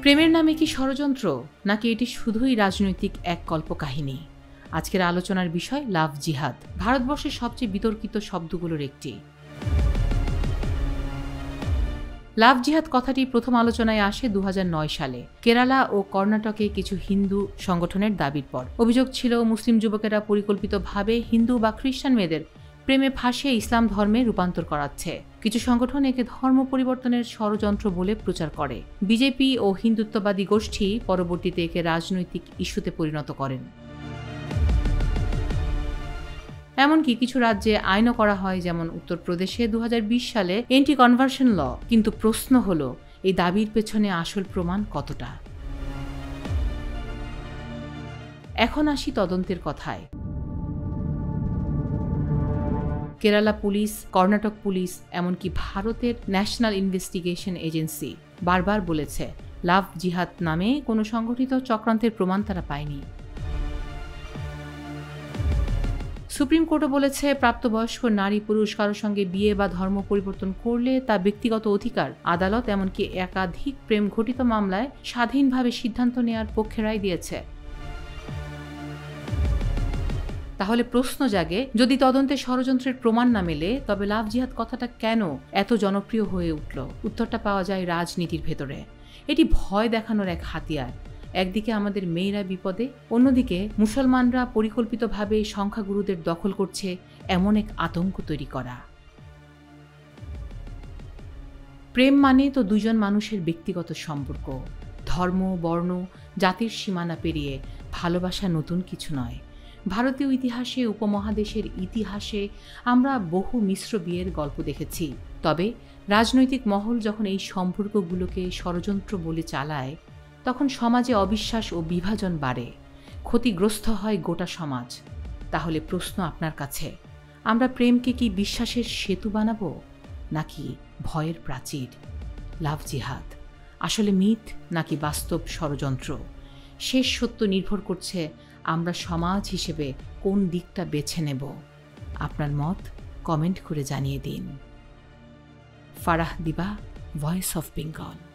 প্রেমের নামে কি ষড়যন্ত্র, নাকি এটি শুধুই রাজনৈতিক এক কল্পকাহিনী? আজকের আলোচনার বিষয় লাভ জিহাদ, ভারতবর্ষের সবচেয়ে বিতর্কিত শব্দগুলোর একটি। লাভ জিহাদ কথাটি প্রথম আলোচনায় আসে 2009 সালে কেরালা ও কর্ণাটকে কিছু হিন্দু সংগঠনের দাবির পর। অভিযোগ ছিল মুসলিম যুবকেরা পরিকল্পিতভাবে হিন্দু বা খ্রিস্টান মেয়েদের প্রেমে ফাঁসিয়ে ইসলাম ধর্মে রূপান্তর করাচ্ছে। কিছু সংগঠন একে ধর্ম পরিবর্তনের ষড়যন্ত্র বলে প্রচার করে। বিজেপি ও হিন্দুত্ববাদী গোষ্ঠী পরবর্তীতে একে রাজনৈতিক ইস্যুতে পরিণত করেন। এমনকি কিছু রাজ্যে আইনও করা হয়, যেমন উত্তরপ্রদেশে 2020 সালে এন্টি কনভার্সন ল। কিন্তু প্রশ্ন হলো, এই দাবির পেছনে আসল প্রমাণ কতটা? এখন আসি তদন্তের কথায়। কেরালা পুলিশ, কর্ণাটক পুলিশ, এমনকি ভারতের ন্যাশনাল ইনভেস্টিগেশন এজেন্সি বারবার বলেছে লাভ জিহাদ নামে কোনো সংগঠিত চক্রান্তের প্রমাণ তারা পায়নি। সুপ্রিম কোর্টও বলেছে প্রাপ্তবয়স্ক নারী পুরুষ কারোর সঙ্গে বিয়ে বা ধর্ম পরিবর্তন করলে তা ব্যক্তিগত অধিকার। আদালত এমনকি একাধিক প্রেম ঘটিত মামলায় স্বাধীনভাবে সিদ্ধান্ত নেওয়ার পক্ষে রায় দিয়েছে। তাহলে প্রশ্ন জাগে, যদি তদন্তে ষড়যন্ত্রের প্রমাণ না মেলে, তবে লাভ জিহাদ কথাটা কেন এত জনপ্রিয় হয়ে উঠল? উত্তরটা পাওয়া যায় রাজনীতির ভেতরে। এটি ভয় দেখানোর এক হাতিয়ার। একদিকে আমাদের মেয়েরা বিপদে, অন্যদিকে মুসলমানরা পরিকল্পিতভাবে সংখ্যাগুরুদের দখল করছে, এমন এক আতঙ্ক তৈরি করা। প্রেম মানে তো দুজন মানুষের ব্যক্তিগত সম্পর্ক। ধর্ম, বর্ণ, জাতির সীমানা পেরিয়ে ভালোবাসা নতুন কিছু নয়। ভারতীয় ইতিহাসে, উপমহাদেশের ইতিহাসে আমরা বহু মিশ্র বিয়ের গল্প দেখেছি। তবে রাজনৈতিক মহল যখন এই সম্পর্কগুলোকে ষড়যন্ত্র বলে চালায়, তখন সমাজে অবিশ্বাস ও বিভাজন বাড়ে, ক্ষতিগ্রস্ত হয় গোটা সমাজ। তাহলে প্রশ্ন আপনার কাছে, আমরা প্রেমকে কি বিশ্বাসের সেতু বানাবো, নাকি ভয়ের প্রাচীর? লাভ জিহাদ আসলে মিথ নাকি বাস্তব ষড়যন্ত্র? শেষ সত্য নির্ভর করছে আমরা সমাজ হিসেবে কোন দিকটা বেছে নেব। আপনার মত কমেন্ট করে জানিয়ে দিন। ফারাহ দিবা, ভয়েস অফ বেঙ্গল।